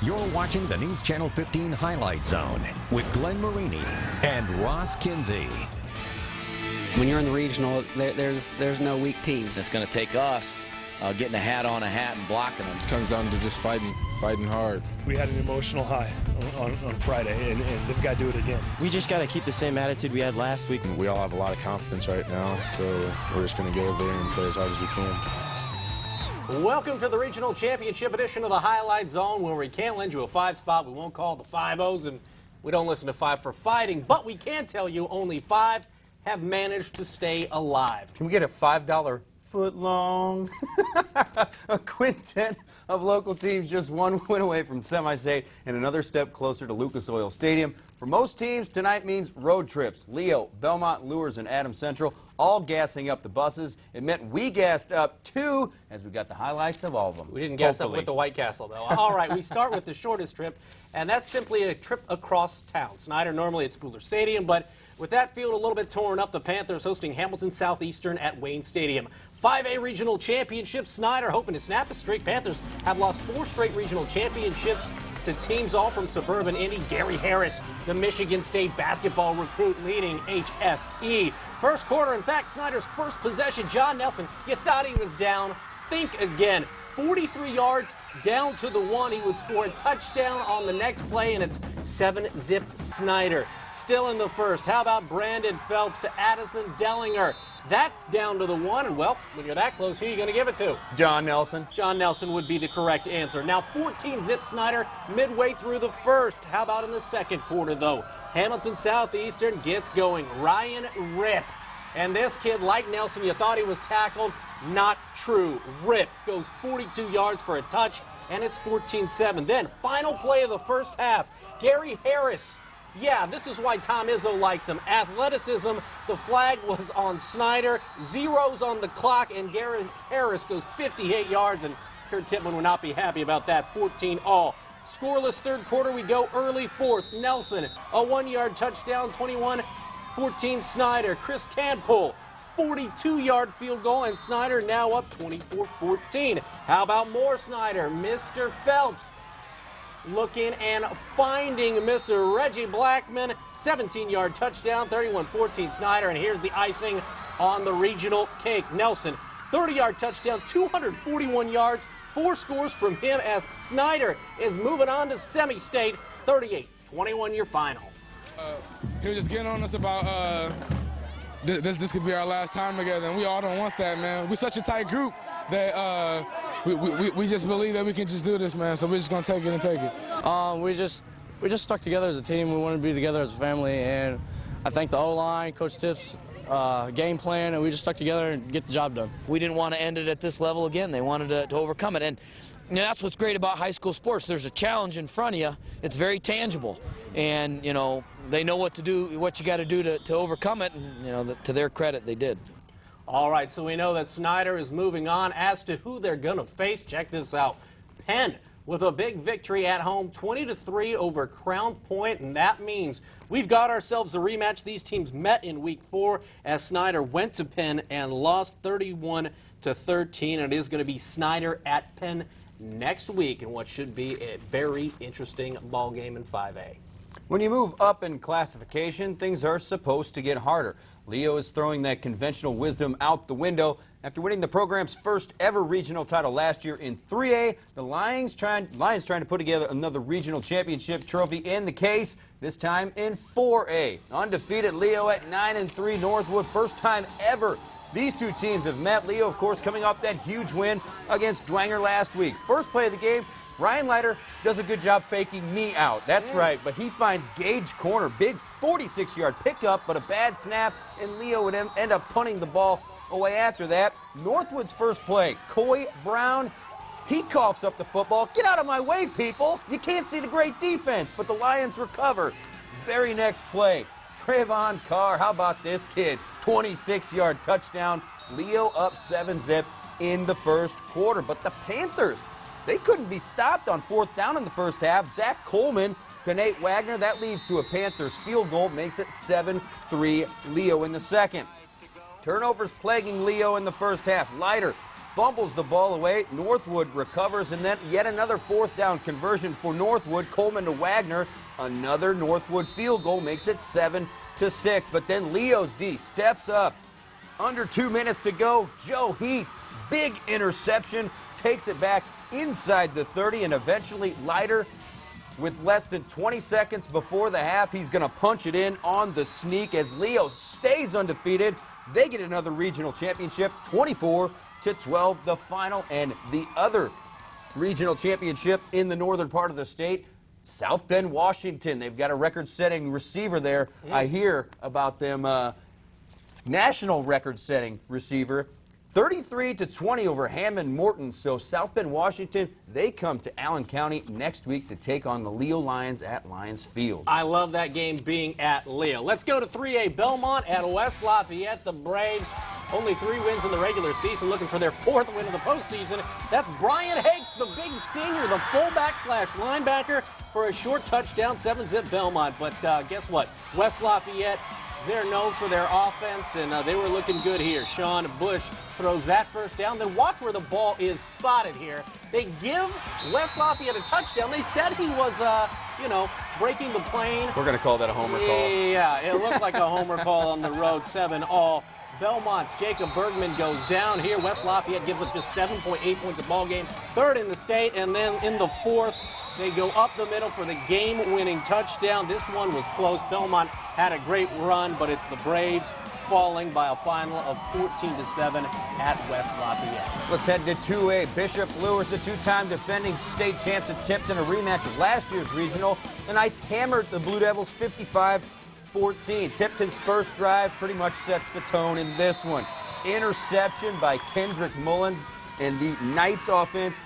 You're watching the News Channel 15 Highlight Zone with Glenn Marini and Ross Kinsey. When you're in the regional, there's no weak teams. It's going to take us getting a hat on a hat and blocking them. It comes down to just fighting hard. We had an emotional high on Friday, and they've got to do it again. We just got to keep the same attitude we had last week. We all have a lot of confidence right now, so we're just going to go over there and play as hard as we can. Welcome to the Regional Championship edition of the Highlight Zone, where we can't lend you a 5 spot. We won't call the 5-0s, and we don't listen to 5 for fighting. But we can tell you only 5 have managed to stay alive. Can we get a $5 foot long? A quintet of local teams just one win away from semi-state and another step closer to Lucas Oil Stadium. For most teams, tonight means road trips. Leo, Belmont, Lures, and Adams Central all gassing up the buses. It meant we gassed up too, as we got the highlights of all of them. We didn't gas up with the White Castle, though. All right, we start with the shortest trip, and that's simply a trip across town. Snyder normally at Schooler Stadium, but with that field a little bit torn up, the Panthers hosting Hamilton Southeastern at Wayne Stadium. 5A Regional Championship, Snyder hoping to snap a streak. Panthers have lost 4 straight regional championships to teams all from suburban Indy. Gary Harris, the Michigan State basketball recruit, leading HSE. First quarter, in fact, Snyder's first possession, John Nelson, you thought he was down. Think again. 43 yards down to the 1. He would score a touchdown on the next play, and it's 7-zip Snyder. Still in the first. How about Brandon Phelps to Addison Dellinger? That's down to the 1, and well, when you're that close, who are you going to give it to? John Nelson. John Nelson would be the correct answer. Now 14-zip Snyder midway through the first. How about in the second quarter, though? Hamilton Southeastern gets going. Ryan Rip. And this kid, like Nelson, you thought he was tackled. Not true. Rip goes 42 yards for a touch, and it's 14-7. Then, final play of the first half, Gary Harris. Yeah, this is why Tom Izzo likes him. Athleticism, the flag was on Snyder, zeros on the clock, and Gary Harris goes 58 yards, and Kurt Tippmann would not be happy about that. 14-all. Scoreless third quarter, we go early fourth. Nelson, a 1-yard touchdown, 21-14 Snyder. Chris Canpool, 42-yard field goal, and Snyder now up 24-14. How about more Snyder? Mr. Phelps looking and finding Mr. Reggie Blackman. 17-yard touchdown, 31-14 Snyder, and here's the icing on the regional cake. Nelson, 30-yard touchdown, 241 yards, 4 scores from him as Snyder is moving on to semi-state. 38-21 your final. He was just getting on us about this could be our last time together, and we all don't want that, man. We're such a tight group that we just believe that we can just do this, man. So we're just gonna take it and take it. We just stuck together as a team. We wanted to be together as a family, and I think the O-line, Coach Tipp's game plan, and we just stuck together and get the job done. We didn't want to end it at this level again. They wanted to overcome it. And you know, that's what's great about high school sports. There's a challenge in front of you. It's very tangible. And, you know, they know what to do, what you got to do to overcome it. And, you know, to their credit, they did. All right, so we know that Snyder is moving on. As to who they're going to face, check this out. Penn with a big victory at home, 20-3 over Crown Point, and that means we've got ourselves a rematch. These teams met in week 4 as Snyder went to Penn and lost 31-13, and it is going to be Snyder at Penn next week in what should be a very interesting ball game in 5A. When you move up in classification, things are supposed to get harder. Leo is throwing that conventional wisdom out the window. After winning the program's first ever regional title last year in 3A, the Lions trying to put together another regional championship trophy in the case, this time in 4A. Undefeated Leo at 9-3, Northwood, first time ever these two teams have met. Leo, of course, coming off that huge win against Dwanger last week. First play of the game, Ryan Leiter does a good job faking me out. That's right, but he finds Gage corner. Big 46-yard pickup, but a bad snap, and Leo would end up punting the ball away after that. Northwood's first play, Coy Brown, he coughs up the football. Get out of my way, people. You can't see the great defense, but the Lions recover. Very next play, Trayvon Carr, how about this kid? 26-yard touchdown. Leo up 7-zip in the first quarter, but the Panthers, they couldn't be stopped on 4th down in the first half. Zach Coleman to Nate Wagner. That leads to a Panthers field goal, makes it 7-3 Leo in the second. Turnovers plaguing Leo in the first half. Leiter fumbles the ball away. Northwood recovers, and then yet another fourth down conversion for Northwood. Coleman to Wagner. Another Northwood field goal makes it 7-6. But then Leo's D steps up. Under 2 minutes to go. Joe Heath, big interception, takes it back inside the 30, and eventually Leiter, with less than 20 seconds before the half, he's going to punch it in on the sneak as Leo stays undefeated. They get another regional championship, 24-12, the final. And the other regional championship in the northern part of the state, South Bend, Washington. They've got a record-setting receiver there. I hear about them, national record-setting receiver. 33-20 over Hammond Morton. So South Bend, Washington, they come to Allen County next week to take on the Leo Lions at Lions Field. I love that game being at Leo. Let's go to 3A Belmont at West Lafayette. The Braves, only 3 wins in the regular season, looking for their 4th win of the postseason. That's Brian Hakes, the big senior, the fullback/linebacker, for a short touchdown, 7-zip Belmont. But guess what? West Lafayette, they're known for their offense, and they were looking good here. Sean Bush throws that first down. Then watch where the ball is spotted here. They give West Lafayette a touchdown. They said he was, breaking the plane. We're going to call that a homer call. Yeah, it looked like a homer call on the road, 7-all. Belmont's Jacob Bergman goes down here. West Lafayette gives up just 7.8 points a ball game, 3rd in the state, and then in the 4th, they go up the middle for the game-winning touchdown. This one was close. Belmont had a great run, but it's the Braves falling by a final of 14-7 at West Lafayette. Let's head to 2A. Bishop Lewis, the 2-time defending state champs at Tipton, a rematch of last year's regional. The Knights hammered the Blue Devils 55-14. Tipton's first drive pretty much sets the tone in this one. Interception by Kendrick Mullins, and the Knights offense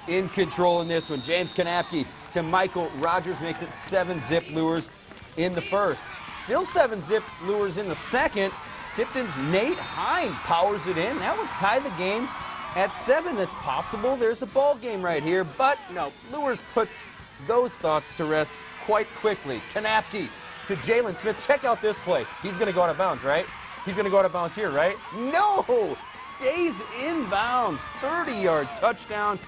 in control in this one. James Kanapke to Michael Rogers makes it 7-zip Lures in the first. Still 7-zip Lures in the second. Tipton's Nate Hine powers it in. That would tie the game at 7. That's possible. There's a ball game right here, but no, Lures puts those thoughts to rest quite quickly. Kanapke to Jalen Smith. Check out this play. He's going to go out of bounds, right? He's going to go out of bounds here, right? No! Stays in bounds. 30-yard touchdown.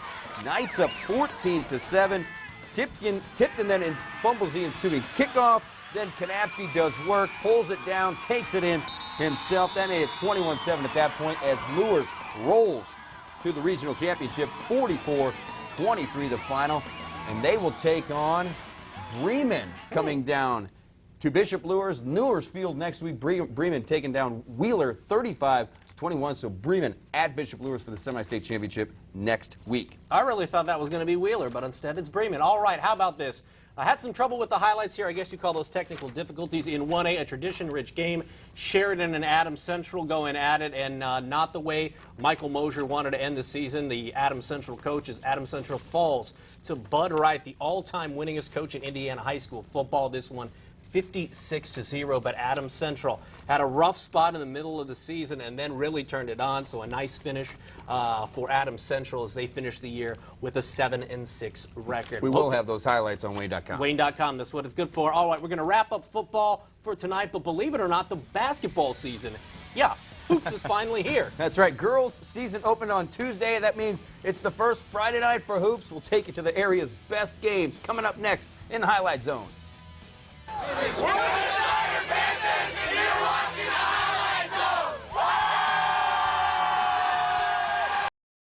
Knights up 14-7. Tipton then fumbles the ensuing kickoff. Then Kanapke does work, pulls it down, takes it in himself. That made it 21-7 at that point as Lures rolls to the regional championship, 44-23 the final. And they will take on Bremen coming down to Bishop Lures Field next week. Bremen taking down Wheeler 35-21. So Bremen at Bishop Lures for the semi-state championship next week. I really thought that was going to be Wheeler, but instead it's Bremen. All right, how about this? I had some trouble with the highlights here. I guess you call those technical difficulties. In 1A, a tradition-rich game. Sheridan and Adams Central going at it, and not the way Michael Mosier wanted to end the season. The Adams Central coach as Adams Central falls to Bud Wright, the all-time winningest coach in Indiana high school football. This one 56-0, but Adams Central had a rough spot in the middle of the season and then really turned it on. So a nice finish for Adams Central as they finish the year with a 7-6 record. We will have those highlights on Wayne.com. Wayne.com, that's what it's good for. All right, we're going to wrap up football for tonight, but believe it or not, the basketball season, yeah, hoops is finally here. That's right. Girls season opened on Tuesday. That means it's the first Friday night for hoops. We'll take you to the area's best games coming up next in the Highlight Zone. Woo!